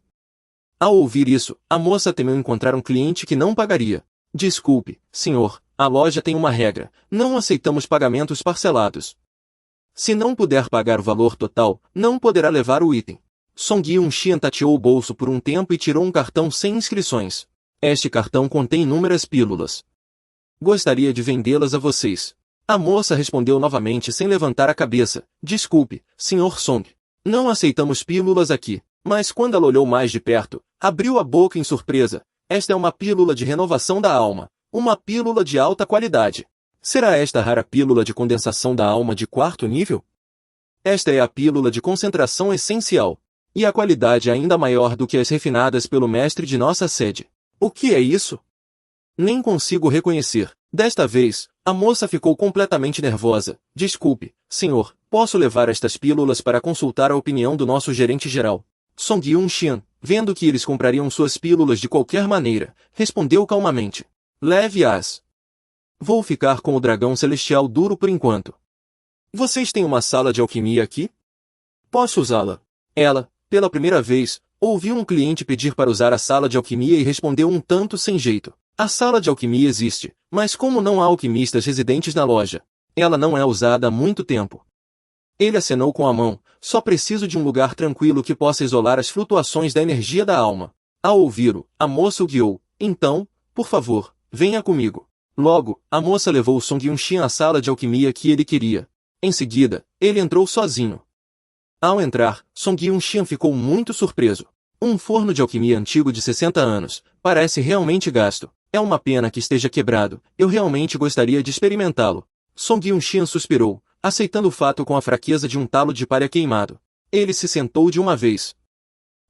Ao ouvir isso, a moça temeu encontrar um cliente que não pagaria. Desculpe, senhor, a loja tem uma regra, não aceitamos pagamentos parcelados. Se não puder pagar o valor total, não poderá levar o item. Song Yunshian tateou o bolso por um tempo e tirou um cartão sem inscrições. Este cartão contém inúmeras pílulas. Gostaria de vendê-las a vocês. A moça respondeu novamente sem levantar a cabeça. Desculpe, senhor Song. Não aceitamos pílulas aqui. Mas quando ela olhou mais de perto, abriu a boca em surpresa. Esta é uma pílula de renovação da alma. Uma pílula de alta qualidade. Será esta a rara pílula de condensação da alma de 4º nível? Esta é a pílula de concentração essencial. E a qualidade é ainda maior do que as refinadas pelo mestre de nossa sede. O que é isso? Nem consigo reconhecer. Desta vez, a moça ficou completamente nervosa. Desculpe, senhor, posso levar estas pílulas para consultar a opinião do nosso gerente geral? Song Yunshian, vendo que eles comprariam suas pílulas de qualquer maneira, respondeu calmamente. Leve-as. Vou ficar com o dragão celestial duro por enquanto. Vocês têm uma sala de alquimia aqui? Posso usá-la? Ela, pela primeira vez, ouviu um cliente pedir para usar a sala de alquimia e respondeu um tanto sem jeito. A sala de alquimia existe, mas como não há alquimistas residentes na loja, ela não é usada há muito tempo. Ele acenou com a mão. Só preciso de um lugar tranquilo que possa isolar as flutuações da energia da alma. Ao ouvi-lo, a moça o guiou. Então, por favor, venha comigo. Logo, a moça levou Song Yunshian à sala de alquimia que ele queria. Em seguida, ele entrou sozinho. Ao entrar, Song Yunshian ficou muito surpreso. Um forno de alquimia antigo de 60 anos. Parece realmente gasto. É uma pena que esteja quebrado. Eu realmente gostaria de experimentá-lo. Song Yunshian suspirou, aceitando o fato com a fraqueza de um talo de palha queimado. Ele se sentou de uma vez.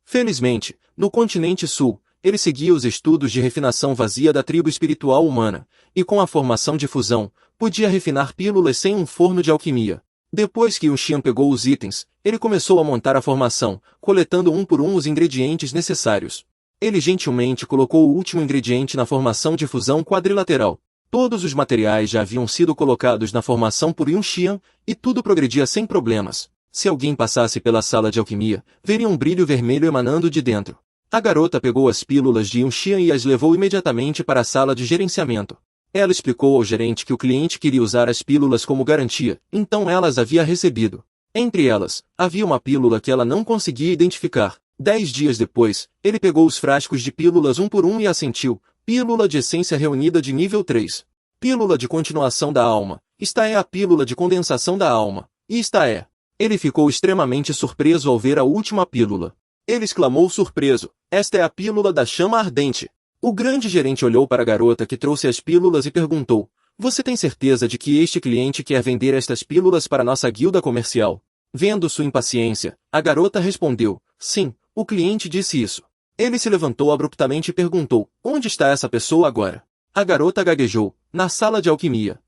Felizmente, no continente sul, ele seguia os estudos de refinação vazia da tribo espiritual humana, e com a formação de fusão, podia refinar pílulas sem um forno de alquimia. Depois que Yuxian pegou os itens, ele começou a montar a formação, coletando um por um os ingredientes necessários. Ele gentilmente colocou o último ingrediente na formação de fusão quadrilateral. Todos os materiais já haviam sido colocados na formação por Yuxian, e tudo progredia sem problemas. Se alguém passasse pela sala de alquimia, veria um brilho vermelho emanando de dentro. A garota pegou as pílulas de Yuxian e as levou imediatamente para a sala de gerenciamento. Ela explicou ao gerente que o cliente queria usar as pílulas como garantia, então ela as havia recebido. Entre elas, havia uma pílula que ela não conseguia identificar. 10 dias depois, ele pegou os frascos de pílulas um por um e assentiu. Pílula de essência reunida de nível 3. Pílula de continuação da alma. Esta é a pílula de condensação da alma. E esta é. Ele ficou extremamente surpreso ao ver a última pílula. Ele exclamou surpreso: esta é a pílula da chama ardente. O grande gerente olhou para a garota que trouxe as pílulas e perguntou: você tem certeza de que este cliente quer vender estas pílulas para nossa guilda comercial? Vendo sua impaciência, a garota respondeu: sim, o cliente disse isso. Ele se levantou abruptamente e perguntou: onde está essa pessoa agora? A garota gaguejou: na sala de alquimia.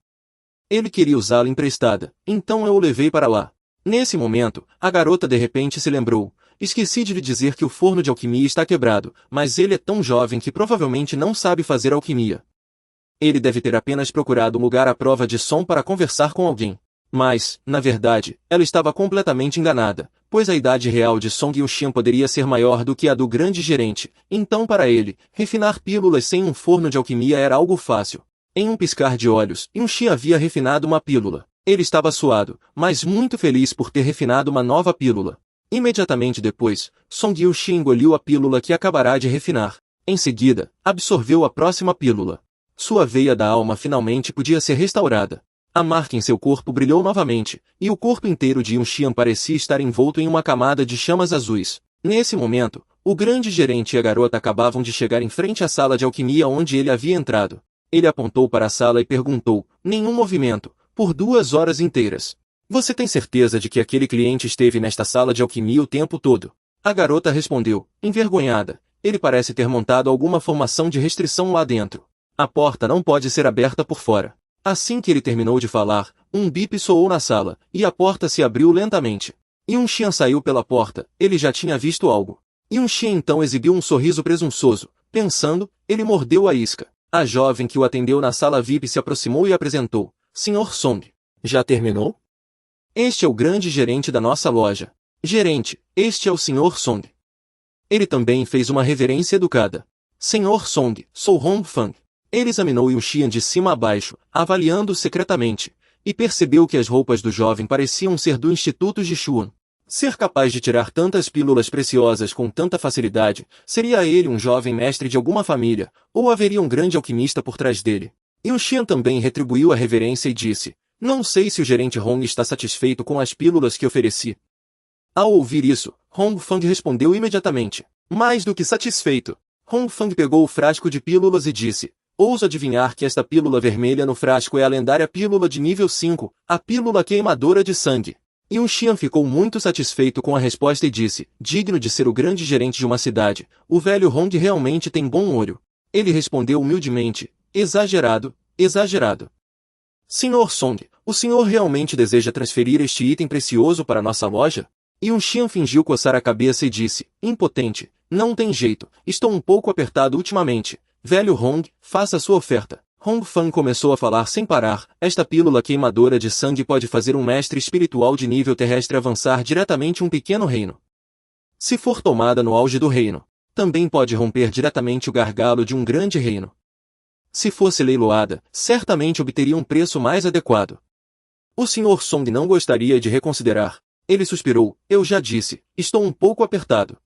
Ele queria usá-la emprestada, então eu o levei para lá. Nesse momento, a garota de repente se lembrou: esqueci de lhe dizer que o forno de alquimia está quebrado, mas ele é tão jovem que provavelmente não sabe fazer alquimia. Ele deve ter apenas procurado um lugar à prova de som para conversar com alguém. Mas, na verdade, ela estava completamente enganada, pois a idade real de Song Yuxian poderia ser maior do que a do grande gerente, então para ele, refinar pílulas sem um forno de alquimia era algo fácil. Em um piscar de olhos, Yuxian havia refinado uma pílula. Ele estava suado, mas muito feliz por ter refinado uma nova pílula. Imediatamente depois, Song Yuxian engoliu a pílula que acabará de refinar. Em seguida, absorveu a próxima pílula. Sua veia da alma finalmente podia ser restaurada. A marca em seu corpo brilhou novamente, e o corpo inteiro de Yuxian parecia estar envolto em uma camada de chamas azuis. Nesse momento, o grande gerente e a garota acabavam de chegar em frente à sala de alquimia onde ele havia entrado. Ele apontou para a sala e perguntou: nenhum movimento, por 2 horas inteiras. Você tem certeza de que aquele cliente esteve nesta sala de alquimia o tempo todo? A garota respondeu, envergonhada: ele parece ter montado alguma formação de restrição lá dentro. A porta não pode ser aberta por fora. Assim que ele terminou de falar, um bip soou na sala, e a porta se abriu lentamente. Yuxian saiu pela porta, ele já tinha visto algo. Yuxian então exibiu um sorriso presunçoso. Pensando, ele mordeu a isca. A jovem que o atendeu na sala VIP se aproximou e apresentou: Sr. Song. Já terminou? Este é o grande gerente da nossa loja. Gerente, este é o Sr. Song. Ele também fez uma reverência educada. Sr. Song, sou Hong Fang. Ele examinou Yuxian de cima a baixo, avaliando-o secretamente, e percebeu que as roupas do jovem pareciam ser do Instituto Jishuan. Ser capaz de tirar tantas pílulas preciosas com tanta facilidade, seria ele um jovem mestre de alguma família, ou haveria um grande alquimista por trás dele? Yuxian também retribuiu a reverência e disse: não sei se o gerente Hong está satisfeito com as pílulas que ofereci. Ao ouvir isso, Hong Fang respondeu imediatamente: mais do que satisfeito. Hong Fang pegou o frasco de pílulas e disse: ouso adivinhar que esta pílula vermelha no frasco é a lendária pílula de nível 5, a pílula queimadora de sangue. Yuxian ficou muito satisfeito com a resposta e disse: digno de ser o grande gerente de uma cidade, o velho Hong realmente tem bom olho. Ele respondeu humildemente: exagerado, exagerado. Sr. Song, o senhor realmente deseja transferir este item precioso para nossa loja? Yuxian fingiu coçar a cabeça e disse: impotente, não tem jeito, estou um pouco apertado ultimamente. Velho Hong, faça sua oferta. Hong Fang começou a falar sem parar: esta pílula queimadora de sangue pode fazer um mestre espiritual de nível terrestre avançar diretamente um pequeno reino. Se for tomada no auge do reino, também pode romper diretamente o gargalo de um grande reino. Se fosse leiloada, certamente obteria um preço mais adequado. O Sr. Song não gostaria de reconsiderar. Ele suspirou: eu já disse, estou um pouco apertado.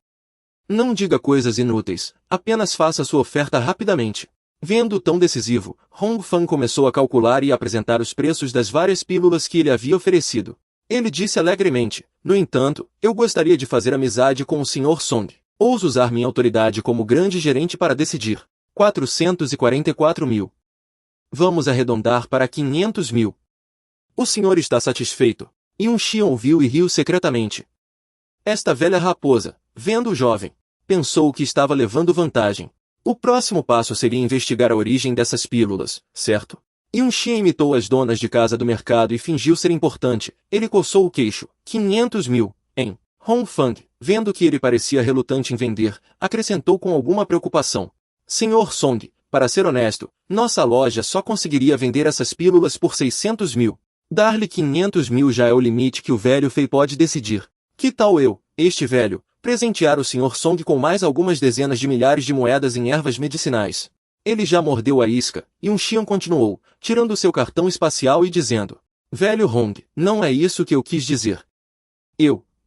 Não diga coisas inúteis, apenas faça sua oferta rapidamente. Vendo-o tão decisivo, Hong Fang começou a calcular e apresentar os preços das várias pílulas que ele havia oferecido. Ele disse alegremente: no entanto, eu gostaria de fazer amizade com o Sr. Song. Ouso usar minha autoridade como grande gerente para decidir. 444 mil. Vamos arredondar para 500 mil. O senhor está satisfeito? Yuxian ouviu e riu secretamente. Esta velha raposa, vendo o jovem Pensou que estava levando vantagem. O próximo passo seria investigar a origem dessas pílulas, certo? Yun Xian imitou as donas de casa do mercado e fingiu ser importante. Ele coçou o queixo. 500 mil, hein? Hongfang, vendo que ele parecia relutante em vender, acrescentou com alguma preocupação. Senhor Song, para ser honesto, nossa loja só conseguiria vender essas pílulas por 600 mil. Dar-lhe 500 mil já é o limite que o velho Fei pode decidir. Que tal eu, este velho, presentear o Sr. Song com mais algumas dezenas de milhares de moedas em ervas medicinais? Ele já mordeu a isca, e um Xian continuou, tirando seu cartão espacial e dizendo: Velho Hong, não é isso que eu quis dizer.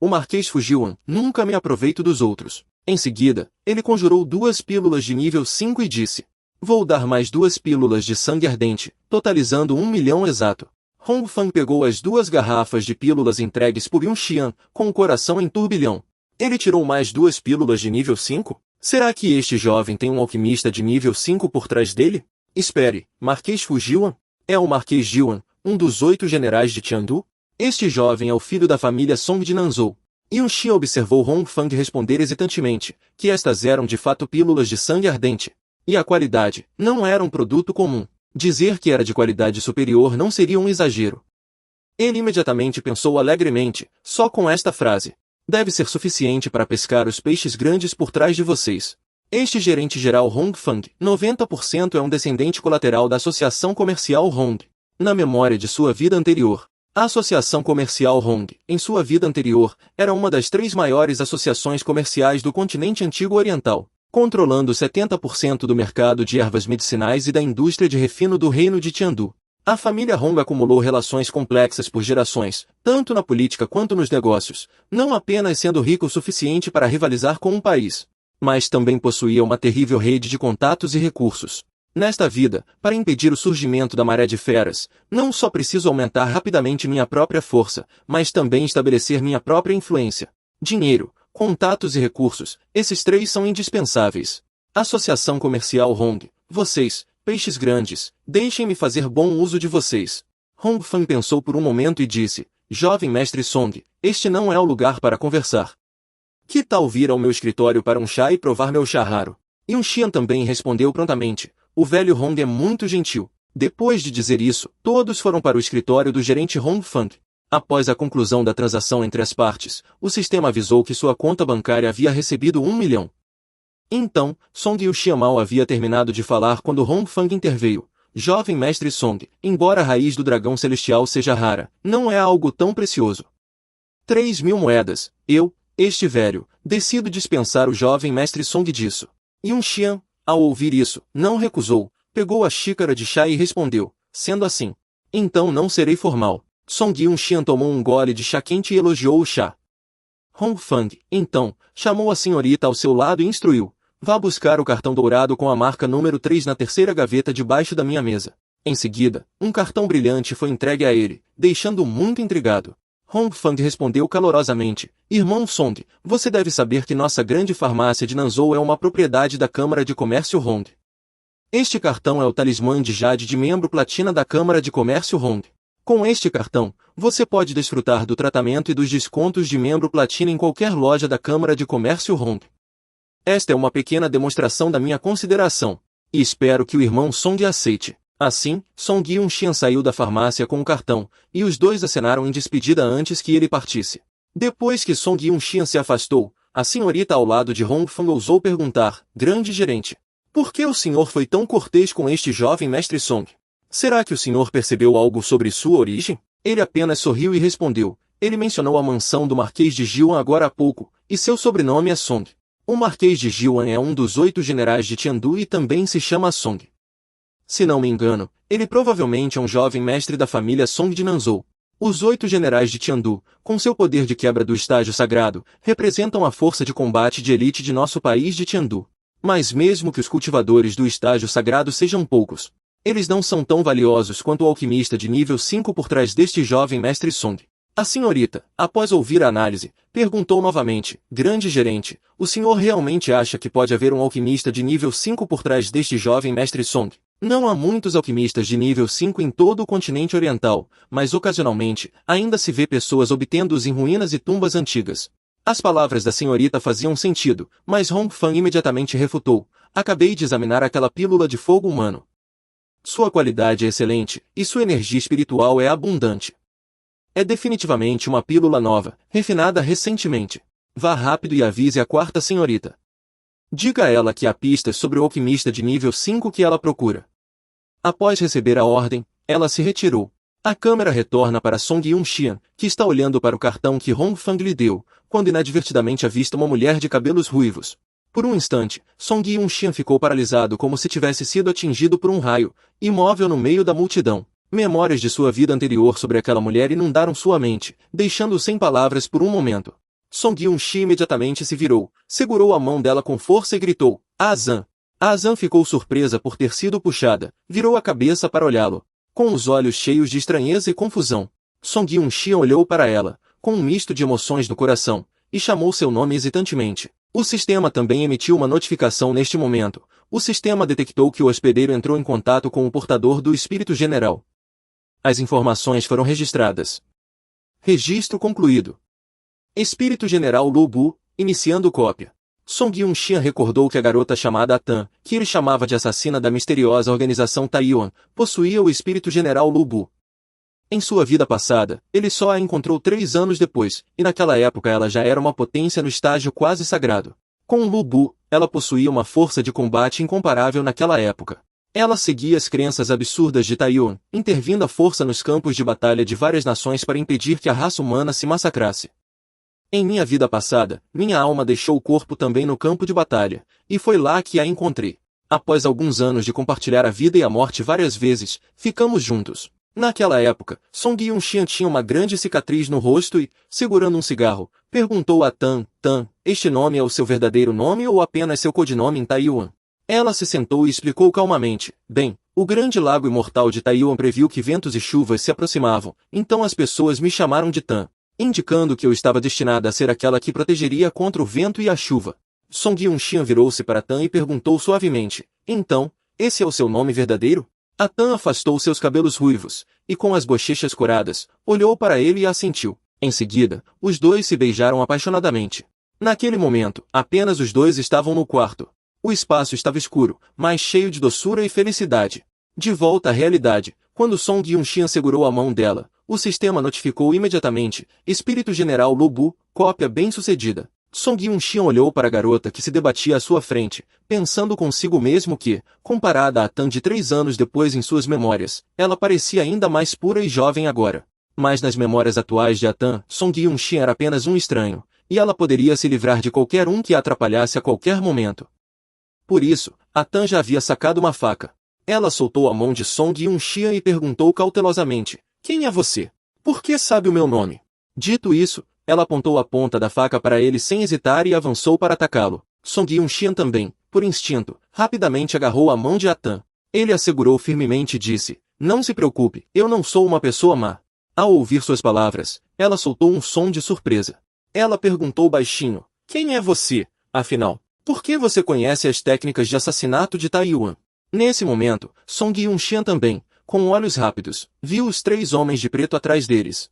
O Marquês Fujian, nunca me aproveito dos outros. Em seguida, ele conjurou 2 pílulas de nível 5 e disse: Vou dar mais 2 pílulas de sangue ardente, totalizando 1 milhão exato. Hongfang pegou as 2 garrafas de pílulas entregues por Yun Xian, com o coração em turbilhão. Ele tirou mais 2 pílulas de nível 5? Será que este jovem tem um alquimista de nível 5 por trás dele? Espere, Marquês Fujian? É o Marquês Jiwan, um dos 8 generais de Tiandu? Este jovem é o filho da família Song de Nanzhou. Yun Xian observou Hongfang responder hesitantemente, que estas eram de fato pílulas de sangue ardente. E a qualidade não era um produto comum. Dizer que era de qualidade superior não seria um exagero. Ele imediatamente pensou alegremente, só com esta frase: deve ser suficiente para pescar os peixes grandes por trás de vocês. Este gerente-geral Hongfang, 90% é um descendente colateral da Associação Comercial Hong. Na memória de sua vida anterior, a Associação Comercial Hong, em sua vida anterior, era uma das 3 maiores associações comerciais do continente antigo oriental, controlando 70% do mercado de ervas medicinais e da indústria de refino do reino de Tiandu. A família Hong acumulou relações complexas por gerações, tanto na política quanto nos negócios, não apenas sendo rico o suficiente para rivalizar com um país, mas também possuía uma terrível rede de contatos e recursos. Nesta vida, para impedir o surgimento da maré de feras, não só preciso aumentar rapidamente minha própria força, mas também estabelecer minha própria influência. Dinheiro, contatos e recursos, esses 3 são indispensáveis. Associação Comercial Hong, vocês, peixes grandes, deixem-me fazer bom uso de vocês. Hongfang pensou por um momento e disse: Jovem mestre Song, este não é o lugar para conversar. Que tal vir ao meu escritório para um chá e provar meu chá raro? Yun Xian também respondeu prontamente: O velho Hong é muito gentil. Depois de dizer isso, todos foram para o escritório do gerente Hongfang. Após a conclusão da transação entre as partes, o sistema avisou que sua conta bancária havia recebido 1 milhão. Então, Song Yuxian mal havia terminado de falar quando Hongfang interveio. Jovem mestre Song, embora a raiz do dragão celestial seja rara, não é algo tão precioso. 3.000 moedas. Este velho, decido dispensar o jovem mestre Song disso. Yun Xian, ao ouvir isso, não recusou, pegou a xícara de chá e respondeu: sendo assim, então não serei formal. Song Yun Xian tomou um gole de chá quente e elogiou o chá. Hongfang, então, chamou a senhorita ao seu lado e instruiu: vá buscar o cartão dourado com a marca número 3 na terceira gaveta debaixo da minha mesa. Em seguida, um cartão brilhante foi entregue a ele, deixando-o muito intrigado. Hongfang respondeu calorosamente: Irmão Song, você deve saber que nossa grande farmácia de Nanzhou é uma propriedade da Câmara de Comércio Hong. Este cartão é o talismã de jade de membro platina da Câmara de Comércio Hong. Com este cartão, você pode desfrutar do tratamento e dos descontos de membro platina em qualquer loja da Câmara de Comércio Hong. Esta é uma pequena demonstração da minha consideração, e espero que o irmão Song aceite. Assim, Song Yun Xian saiu da farmácia com o cartão, e os dois acenaram em despedida antes que ele partisse. Depois que Song Yun Xian se afastou, a senhorita ao lado de Hongfang ousou perguntar: grande gerente, por que o senhor foi tão cortês com este jovem mestre Song? Será que o senhor percebeu algo sobre sua origem? Ele apenas sorriu e respondeu: ele mencionou a mansão do Marquês de Jiwan agora há pouco, e seu sobrenome é Song. O Marquês de Jiwan é um dos 8 generais de Tiandu e também se chama Song. Se não me engano, ele provavelmente é um jovem mestre da família Song de Nanzhou. Os 8 generais de Tiandu, com seu poder de quebra do estágio sagrado, representam a força de combate de elite de nosso país de Tiandu. Mas mesmo que os cultivadores do estágio sagrado sejam poucos, eles não são tão valiosos quanto o alquimista de nível 5 por trás deste jovem mestre Song. A senhorita, após ouvir a análise, perguntou novamente: grande gerente, o senhor realmente acha que pode haver um alquimista de nível 5 por trás deste jovem mestre Song? Não há muitos alquimistas de nível 5 em todo o continente oriental, mas ocasionalmente, ainda se vê pessoas obtendo-os em ruínas e tumbas antigas. As palavras da senhorita faziam sentido, mas Hong Fan imediatamente refutou. Acabei de examinar aquela pílula de fogo humano. Sua qualidade é excelente, e sua energia espiritual é abundante. É definitivamente uma pílula nova, refinada recentemente. Vá rápido e avise a quarta senhorita. Diga a ela que há pistas sobre o alquimista de nível 5 que ela procura. Após receber a ordem, ela se retirou. A câmera retorna para Song Yun-xian, que está olhando para o cartão que Hong Fang lhe deu, quando inadvertidamente avista uma mulher de cabelos ruivos. Por um instante, Song Yun-xian ficou paralisado como se tivesse sido atingido por um raio, imóvel no meio da multidão. Memórias de sua vida anterior sobre aquela mulher inundaram sua mente, deixando-o sem palavras por um momento. Song Yun-xian imediatamente se virou, segurou a mão dela com força e gritou, Azan! Azan ficou surpresa por ter sido puxada, virou a cabeça para olhá-lo, com os olhos cheios de estranheza e confusão. Song Yun-xian olhou para ela, com um misto de emoções no coração, e chamou seu nome hesitantemente. O sistema também emitiu uma notificação neste momento. O sistema detectou que o hospedeiro entrou em contato com o portador do espírito general. As informações foram registradas. Registro concluído. Espírito General Lu Bu, iniciando cópia. Song Yun-xian recordou que a garota chamada Atan, que ele chamava de assassina da misteriosa organização Taiyuan, possuía o Espírito General Lu Bu. Em sua vida passada, ele só a encontrou 3 anos depois, e naquela época ela já era uma potência no estágio quase sagrado. Com Lu Bu, ela possuía uma força de combate incomparável naquela época. Ela seguia as crenças absurdas de Taiyuan, intervindo à força nos campos de batalha de várias nações para impedir que a raça humana se massacrasse. Em minha vida passada, minha alma deixou o corpo também no campo de batalha, e foi lá que a encontrei. Após alguns anos de compartilhar a vida e a morte várias vezes, ficamos juntos. Naquela época, Song Yun-xian tinha uma grande cicatriz no rosto e, segurando um cigarro, perguntou a Tan, este nome é o seu verdadeiro nome ou apenas seu codinome em Taiyuan? Ela se sentou e explicou calmamente, bem, o grande lago imortal de Taiyuan previu que ventos e chuvas se aproximavam, então as pessoas me chamaram de Tan, indicando que eu estava destinada a ser aquela que protegeria contra o vento e a chuva. Song Yun-xian virou-se para Tan e perguntou suavemente, então, esse é o seu nome verdadeiro? A Tan afastou seus cabelos ruivos, e com as bochechas coradas, olhou para ele e assentiu. Em seguida, os dois se beijaram apaixonadamente. Naquele momento, apenas os dois estavam no quarto. O espaço estava escuro, mas cheio de doçura e felicidade. De volta à realidade, quando Song Yun-xian segurou a mão dela, o sistema notificou imediatamente, Espírito General Lu Bu, cópia bem-sucedida. Song Yun-xian olhou para a garota que se debatia à sua frente, pensando consigo mesmo que, comparada a Tan de 3 anos depois em suas memórias, ela parecia ainda mais pura e jovem agora. Mas nas memórias atuais de Atan, Song Yun-xian era apenas um estranho, e ela poderia se livrar de qualquer um que a atrapalhasse a qualquer momento. Por isso, Atan já havia sacado uma faca. Ela soltou a mão de Song Yun-xian e perguntou cautelosamente, quem é você? Por que sabe o meu nome? Dito isso, ela apontou a ponta da faca para ele sem hesitar e avançou para atacá-lo. Song Yun-xian também, por instinto, rapidamente agarrou a mão de Atan. Ele a segurou firmemente e disse, não se preocupe, eu não sou uma pessoa má. Ao ouvir suas palavras, ela soltou um som de surpresa. Ela perguntou baixinho, quem é você, afinal? Por que você conhece as técnicas de assassinato de Taiyuan? Nesse momento, Song Yun-xian também, com olhos rápidos, viu os 3 homens de preto atrás deles.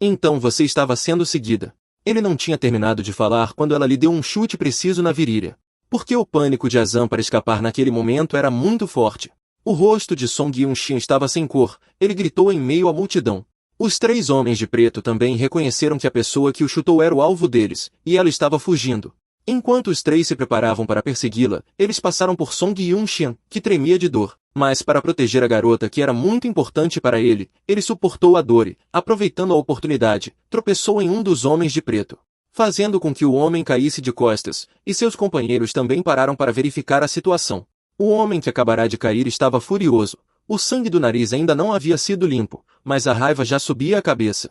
Então você estava sendo seguida. Ele não tinha terminado de falar quando ela lhe deu um chute preciso na virilha. Porque o pânico de Azan para escapar naquele momento era muito forte. O rosto de Song Yun-xian estava sem cor, ele gritou em meio à multidão. Os 3 homens de preto também reconheceram que a pessoa que o chutou era o alvo deles, e ela estava fugindo. Enquanto os 3 se preparavam para persegui-la, eles passaram por Song Yun-xian, que tremia de dor. Mas para proteger a garota que era muito importante para ele, ele suportou a dor e, aproveitando a oportunidade, tropeçou em um dos homens de preto, fazendo com que o homem caísse de costas, e seus companheiros também pararam para verificar a situação. O homem que acabará de cair estava furioso. O sangue do nariz ainda não havia sido limpo, mas a raiva já subia à cabeça.